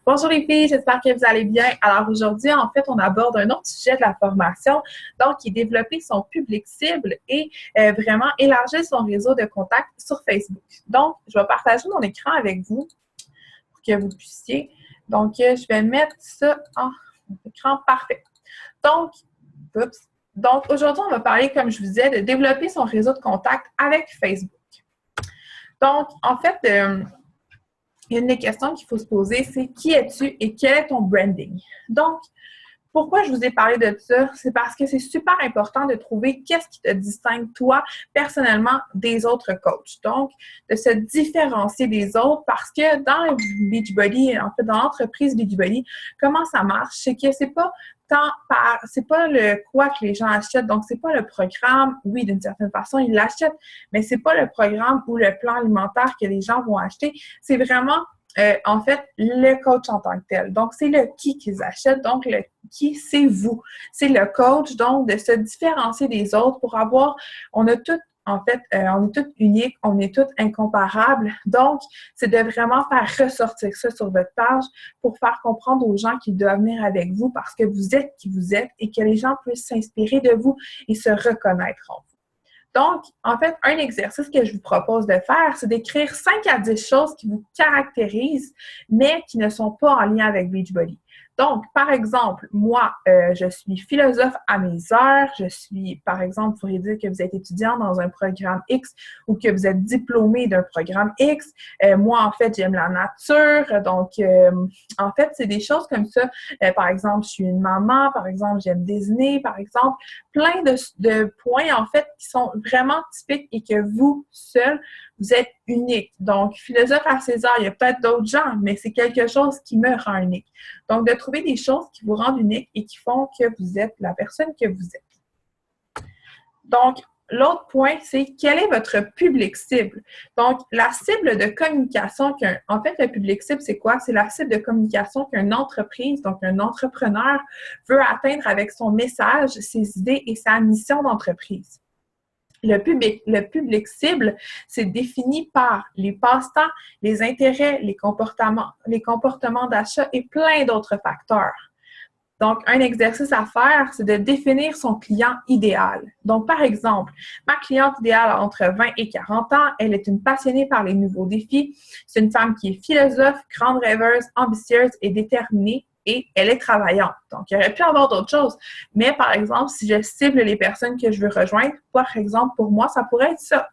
Bonjour les filles, j'espère que vous allez bien. Alors aujourd'hui, en fait, on aborde un autre sujet de la formation, donc qui est développer son public cible et vraiment élargir son réseau de contacts sur Facebook. Donc, je vais partager mon écran avec vous pour que vous puissiez. Donc, je vais mettre ça en écran parfait. Donc, oups. Donc aujourd'hui, on va parler, comme je vous disais, de développer son réseau de contacts avec Facebook. Donc, en fait, une des questions qu'il faut se poser, c'est qui es-tu et quel est ton branding? Donc, pourquoi je vous ai parlé de ça? C'est parce que c'est super important de trouver qu'est-ce qui te distingue, toi, personnellement, des autres coachs. Donc, de se différencier des autres parce que dans le Beachbody, en fait, dans l'entreprise Beachbody, comment ça marche? C'est que c'est pas c'est pas le quoi que les gens achètent. Donc, c'est pas le programme. Oui, d'une certaine façon, ils l'achètent, mais c'est pas le programme ou le plan alimentaire que les gens vont acheter. C'est vraiment en fait, le coach en tant que tel. Donc, c'est le qui qu'ils achètent. Donc, le qui, c'est vous. C'est le coach, donc, de se différencier des autres pour avoir, on a toutes, en fait, on est toutes uniques, on est toutes incomparables. Donc, c'est de vraiment faire ressortir ça sur votre page pour faire comprendre aux gens qu'ils doivent venir avec vous parce que vous êtes qui vous êtes et que les gens puissent s'inspirer de vous et se reconnaître en vous. Donc, en fait, un exercice que je vous propose de faire, c'est d'écrire 5 à 10 choses qui vous caractérisent, mais qui ne sont pas en lien avec Beachbody. Donc, par exemple, moi, je suis philosophe à mes heures. Je suis, par exemple, vous pourriez dire que vous êtes étudiant dans un programme X ou que vous êtes diplômé d'un programme X. Moi, en fait, j'aime la nature. Donc, en fait, c'est des choses comme ça. Par exemple, je suis une maman. Par exemple, j'aime dessiner. Par exemple, plein de points, en fait, qui sont vraiment typiques et que vous, seul, vous êtes unique. Donc, philosophe à ses heures, il y a peut-être d'autres gens, mais c'est quelque chose qui me rend unique. Donc, de trouver des choses qui vous rendent unique et qui font que vous êtes la personne que vous êtes. Donc, l'autre point, c'est quel est votre public cible? Donc, la cible de communication en fait, le public cible, c'est quoi? C'est la cible de communication qu'une entreprise, donc un entrepreneur, veut atteindre avec son message, ses idées et sa mission d'entreprise. Le public cible, c'est défini par les passe-temps, les intérêts, les comportements d'achat et plein d'autres facteurs. Donc, un exercice à faire, c'est de définir son client idéal. Donc, par exemple, ma cliente idéale a entre 20 et 40 ans. Elle est une passionnée par les nouveaux défis. C'est une femme qui est philosophe, grande rêveuse, ambitieuse et déterminée. Et elle est travaillante. Donc, il y aurait pu avoir d'autres choses. Mais, par exemple, si je cible les personnes que je veux rejoindre, par exemple, pour moi, ça pourrait être ça.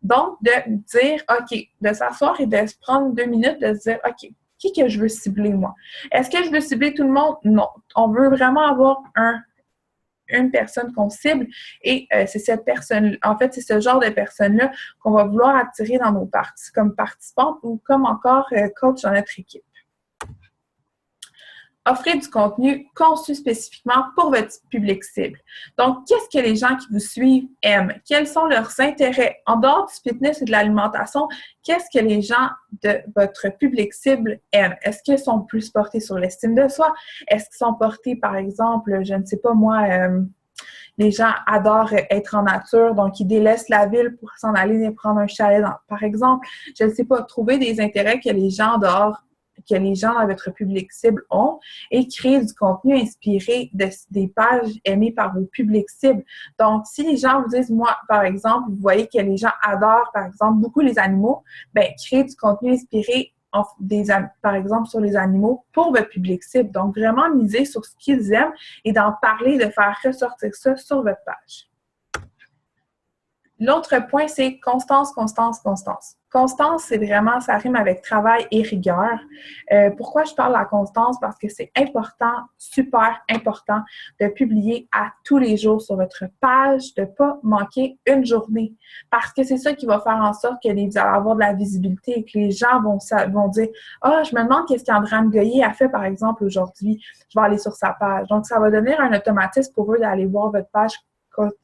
Donc, de dire, OK, de s'asseoir et de se prendre 2 minutes, de se dire, OK, qui que je veux cibler, moi? Est-ce que je veux cibler tout le monde? Non. On veut vraiment avoir une personne qu'on cible et c'est cette personne, en fait, c'est ce genre de personne-là qu'on va vouloir attirer dans nos parties, comme participante ou comme encore coach dans notre équipe. Offrez du contenu conçu spécifiquement pour votre public cible. Donc, qu'est-ce que les gens qui vous suivent aiment? Quels sont leurs intérêts? En dehors du fitness et de l'alimentation, qu'est-ce que les gens de votre public cible aiment? Est-ce qu'ils sont plus portés sur l'estime de soi? Est-ce qu'ils sont portés, par exemple, je ne sais pas moi, les gens adorent être en nature, donc ils délaissent la ville pour s'en aller prendre un chalet, par exemple. Je ne sais pas, trouver des intérêts que les gens dehors que les gens dans votre public cible ont et créer du contenu inspiré des pages aimées par vos publics cibles. Donc, si les gens vous disent, moi, par exemple, vous voyez que les gens adorent, par exemple, beaucoup les animaux, bien, créez du contenu inspiré par exemple, sur les animaux pour votre public cible. Donc, vraiment miser sur ce qu'ils aiment et d'en parler, de faire ressortir ça sur votre page. L'autre point, c'est constance, constance, constance. Constance, c'est vraiment, ça rime avec travail et rigueur. Pourquoi je parle de la constance? Parce que c'est important, super important, de publier à tous les jours sur votre page, de ne pas manquer une journée. Parce que c'est ça qui va faire en sorte que vous allez avoir de la visibilité et que les gens vont dire « Ah, je me demande qu'est-ce qu'Andréane Goyer a fait, par exemple, aujourd'hui. Je vais aller sur sa page. » Donc, ça va devenir un automatisme pour eux d'aller voir votre page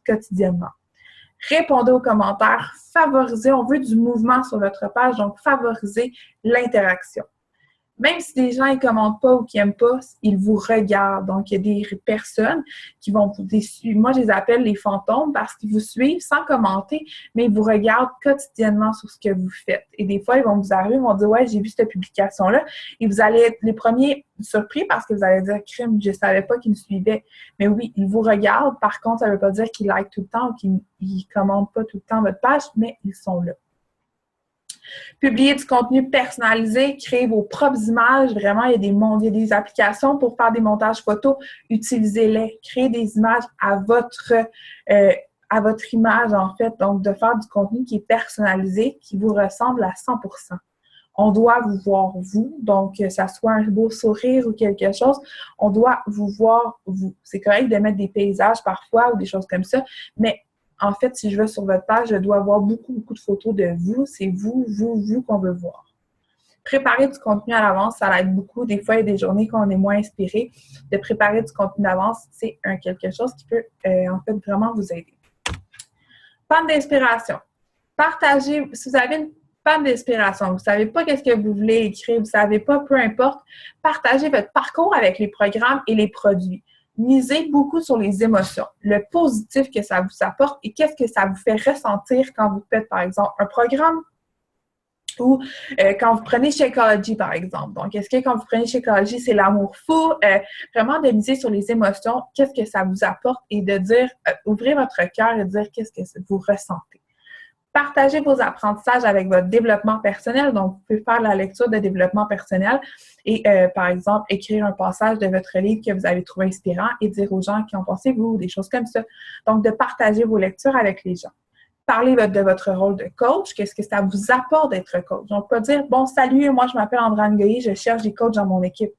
quotidiennement. Répondez aux commentaires, favorisez, on veut du mouvement sur votre page, donc favorisez l'interaction. Même si les gens ne commentent pas ou qui n'aiment pas, ils vous regardent. Donc, il y a des personnes qui vont vous suivre. Moi, je les appelle les fantômes parce qu'ils vous suivent sans commenter, mais ils vous regardent quotidiennement sur ce que vous faites. Et des fois, ils vont vous arriver, ils vont dire « Ouais, j'ai vu cette publication-là ». Et vous allez être les premiers surpris parce que vous allez dire « Crime, je ne savais pas qu'ils me suivaient ». Mais oui, ils vous regardent. Par contre, ça ne veut pas dire qu'ils likent tout le temps ou qu'ils ne commentent pas tout le temps votre page, mais ils sont là. Publier du contenu personnalisé, créer vos propres images. Vraiment, il y a des applications pour faire des montages photos. Utilisez-les. Créez des images à votre image, en fait. Donc, de faire du contenu qui est personnalisé, qui vous ressemble à 100%. On doit vous voir, vous. Donc, que ça soit un beau sourire ou quelque chose, on doit vous voir, vous. C'est correct de mettre des paysages parfois ou des choses comme ça, mais en fait, si je vais sur votre page, je dois avoir beaucoup de photos de vous. C'est vous qu'on veut voir. Préparer du contenu à l'avance, ça l'aide beaucoup. Des fois, il y a des journées qu'on est moins inspiré. De préparer du contenu d'avance, c'est quelque chose qui peut, en fait, vraiment vous aider. Panne d'inspiration. Partagez, si vous avez une panne d'inspiration, vous ne savez pas qu'est-ce que vous voulez écrire, vous ne savez pas, peu importe, partagez votre parcours avec les programmes et les produits. Misez beaucoup sur les émotions, le positif que ça vous apporte et qu'est-ce que ça vous fait ressentir quand vous faites, par exemple, un programme ou quand vous prenez Shakeology, par exemple. Donc, est-ce que quand vous prenez Shakeology, c'est l'amour fou? Vraiment de miser sur les émotions, qu'est-ce que ça vous apporte et de dire, ouvrez votre cœur et dire qu'est-ce que vous ressentez. Partagez vos apprentissages avec votre développement personnel. Donc, vous pouvez faire la lecture de développement personnel et, par exemple, écrire un passage de votre livre que vous avez trouvé inspirant et dire aux gens qui ont pensé vous ou des choses comme ça. Donc, de partager vos lectures avec les gens. Parlez de votre rôle de coach. Qu'est-ce que ça vous apporte d'être coach? Donc, pas dire, bon, salut, moi, je m'appelle Andréane Goyer, je cherche des coachs dans mon équipe.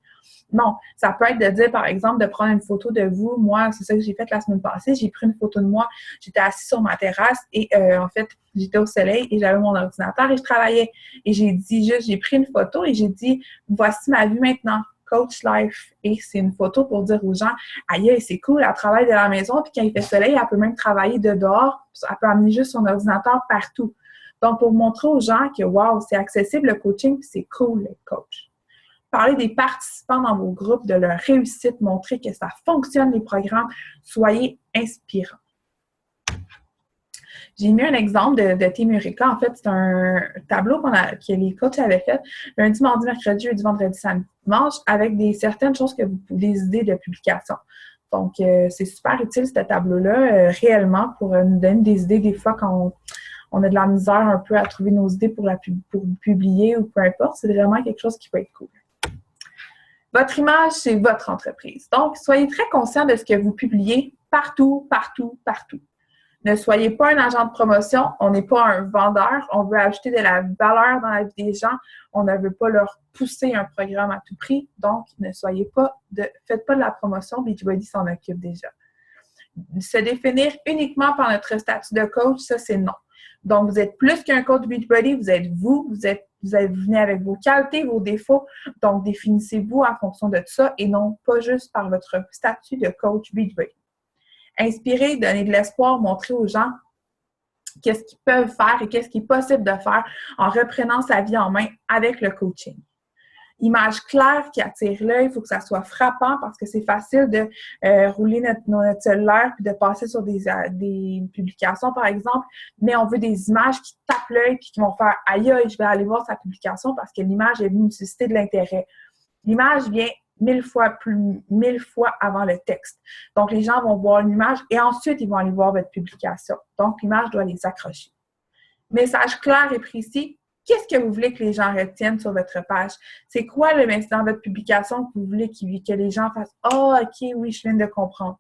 Non, ça peut être de dire, par exemple, de prendre une photo de vous. Moi, c'est ça que j'ai fait la semaine passée. J'ai pris une photo de moi. J'étais assise sur ma terrasse et en fait, j'étais au soleil et j'avais mon ordinateur et je travaillais. Et j'ai pris une photo et j'ai dit, voici ma vie maintenant, Coach Life. Et c'est une photo pour dire aux gens, aïe, c'est cool, elle travaille de la maison puis quand il fait soleil, elle peut même travailler de dehors. Elle peut amener juste son ordinateur partout. Donc, pour montrer aux gens que, wow, c'est accessible le coaching puis c'est cool le coach. Parler des participants dans vos groupes, de leur réussite, montrer que ça fonctionne les programmes. Soyez inspirants. J'ai mis un exemple de Team Eureka. En fait, c'est un tableau que les coachs avaient fait lundi, mardi, mercredi, jeudi, vendredi, samedi, dimanche, avec certaines choses des idées de publication. Donc, c'est super utile, ce tableau-là, réellement, pour nous donner des idées des fois quand on a de la misère un peu à trouver nos idées pour publier ou peu importe. C'est vraiment quelque chose qui peut être cool. Votre image, c'est votre entreprise. Donc, soyez très conscient de ce que vous publiez partout, partout, partout. Ne soyez pas un agent de promotion. On n'est pas un vendeur. On veut ajouter de la valeur dans la vie des gens. On ne veut pas leur pousser un programme à tout prix. Donc, faites pas de la promotion. Beachbody s'en occupe déjà. Se définir uniquement par notre statut de coach, ça, c'est non. Donc, vous êtes plus qu'un coach Beachbody. Vous êtes vous venez avec vos qualités, vos défauts. Donc, définissez-vous en fonction de ça et non pas juste par votre statut de coach Beachbody. Inspirer, donner de l'espoir, montrer aux gens qu'est-ce qu'ils peuvent faire et qu'est-ce qui est possible de faire en reprenant sa vie en main avec le coaching. Image claire qui attire l'œil, il faut que ça soit frappant parce que c'est facile de rouler notre cellulaire puis de passer sur des publications, par exemple, mais on veut des images qui tapent l'œil puis qui vont faire « Aïe, je vais aller voir sa publication parce que l'image est venue me susciter de l'intérêt ». L'image vient 1000 fois avant le texte. Donc, les gens vont voir l'image et ensuite, ils vont aller voir votre publication. Donc, l'image doit les accrocher. Message clair et précis. Qu'est-ce que vous voulez que les gens retiennent sur votre page? C'est quoi le message dans votre publication que vous voulez que les gens fassent « Ah, oh, OK, oui, je viens de comprendre ».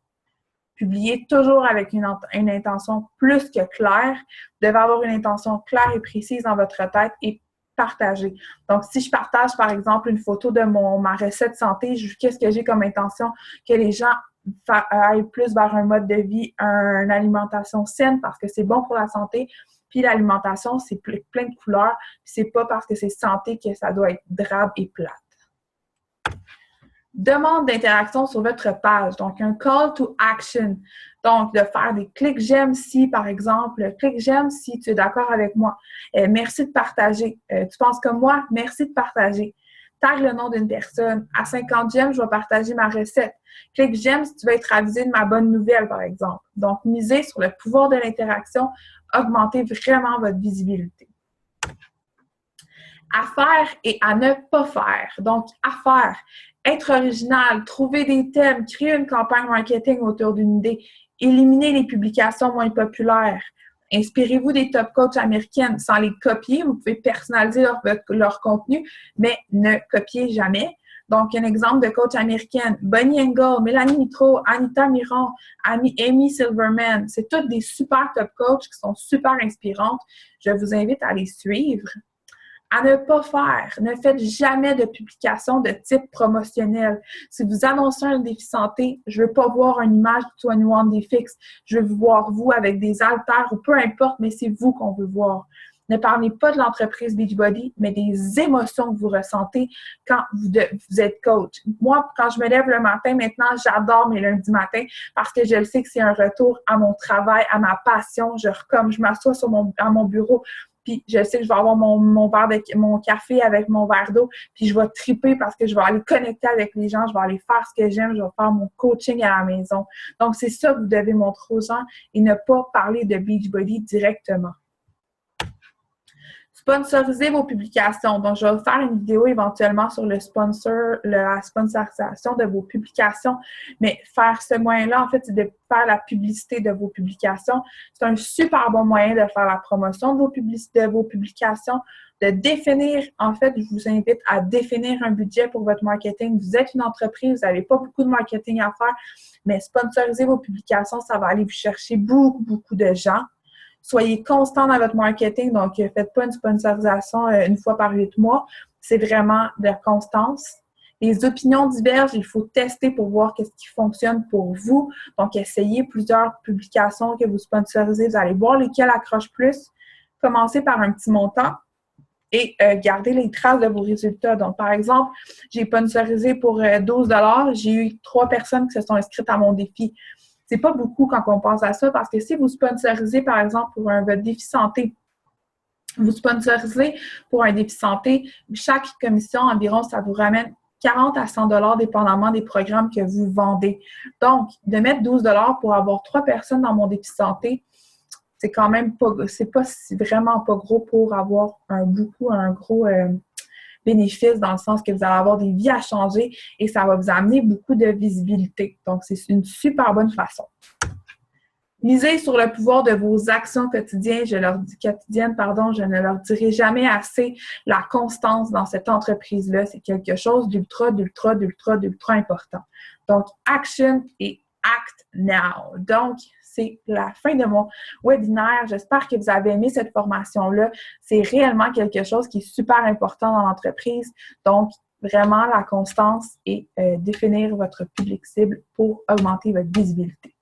Publiez toujours avec une intention plus que claire. Vous devez avoir une intention claire et précise dans votre tête et partager. Donc, si je partage, par exemple, une photo de ma recette santé, qu'est-ce que j'ai comme intention? Que les gens aillent plus vers un mode de vie, une alimentation saine parce que c'est bon pour la santé. Puis l'alimentation, c'est plein de couleurs. C'est pas parce que c'est santé que ça doit être drabe et plate. Demande d'interaction sur votre page. Donc, un call to action. Donc, de faire des clics j'aime si, par exemple, clic j'aime si tu es d'accord avec moi. Merci de partager. Tu penses comme moi? Merci de partager. Tag le nom d'une personne. À 50 j'aime, je vais partager ma recette. Clique j'aime si tu veux être avisé de ma bonne nouvelle, par exemple. Donc, misez sur le pouvoir de l'interaction, augmentez vraiment votre visibilité. À faire et à ne pas faire. Donc, à faire, être original, trouver des thèmes, créer une campagne marketing autour d'une idée, éliminer les publications moins populaires. Inspirez-vous des top coachs américaines sans les copier. Vous pouvez personnaliser leur contenu, mais ne copiez jamais. Donc, un exemple de coach américaine, Bonnie Engel, Mélanie Mitro, Anita Miron, Amy Silverman. C'est toutes des super top coachs qui sont super inspirantes. Je vous invite à les suivre. À ne pas faire. Ne faites jamais de publication de type promotionnel. Si vous annoncez un défi santé, je ne veux pas voir une image de 21 Day Fix. Je veux voir vous avec des haltères ou peu importe, mais c'est vous qu'on veut voir. Ne parlez pas de l'entreprise Beachbody, mais des émotions que vous ressentez quand vous êtes coach. Moi, quand je me lève le matin, maintenant, j'adore mes lundis matins parce que je le sais que c'est un retour à mon travail, à ma passion. Je m'assois à mon bureau, puis je sais que je vais avoir mon café avec mon verre d'eau, puis je vais triper parce que je vais aller connecter avec les gens, je vais aller faire ce que j'aime, je vais faire mon coaching à la maison. Donc, c'est ça que vous devez montrer aux gens et ne pas parler de Beachbody directement. Sponsoriser vos publications. Donc, je vais faire une vidéo éventuellement sur la sponsorisation de vos publications, mais faire ce moyen-là, en fait, c'est de faire la publicité de vos publications. C'est un super bon moyen de faire la promotion de vos publications, de définir, en fait, je vous invite à définir un budget pour votre marketing. Vous êtes une entreprise, vous n'avez pas beaucoup de marketing à faire, mais sponsoriser vos publications, ça va aller vous chercher beaucoup, beaucoup de gens. Soyez constant dans votre marketing, donc faites pas une sponsorisation une fois par 8 mois. C'est vraiment de la constance. Les opinions divergent, il faut tester pour voir qu'est-ce qui fonctionne pour vous. Donc, essayez plusieurs publications que vous sponsorisez. Vous allez voir lesquelles accrochent plus. Commencez par un petit montant et gardez les traces de vos résultats. Donc, par exemple, j'ai sponsorisé pour 12 $. J'ai eu 3 personnes qui se sont inscrites à mon défi. C'est pas beaucoup quand on pense à ça parce que si vous sponsorisez, par exemple, pour votre défi santé, vous sponsorisez pour un défi santé, chaque commission environ, ça vous ramène 40 à 100 $ dépendamment des programmes que vous vendez. Donc, de mettre 12 $ pour avoir 3 personnes dans mon défi santé, c'est quand même pas, c'est vraiment pas gros pour avoir un gros bénéfice dans le sens que vous allez avoir des vies à changer et ça va vous amener beaucoup de visibilité. Donc, c'est une super bonne façon. Misez sur le pouvoir de vos actions quotidiennes. Je ne leur dirai jamais assez. La constance dans cette entreprise-là, c'est quelque chose d'ultra important. Donc, action et act now. Donc, c'est la fin de mon webinaire. J'espère que vous avez aimé cette formation-là. C'est réellement quelque chose qui est super important dans l'entreprise. Donc, vraiment, la constance et définir votre public cible pour augmenter votre visibilité.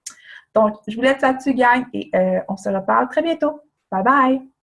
Donc, je vous laisse là-dessus, gang, et on se reparle très bientôt. Bye bye!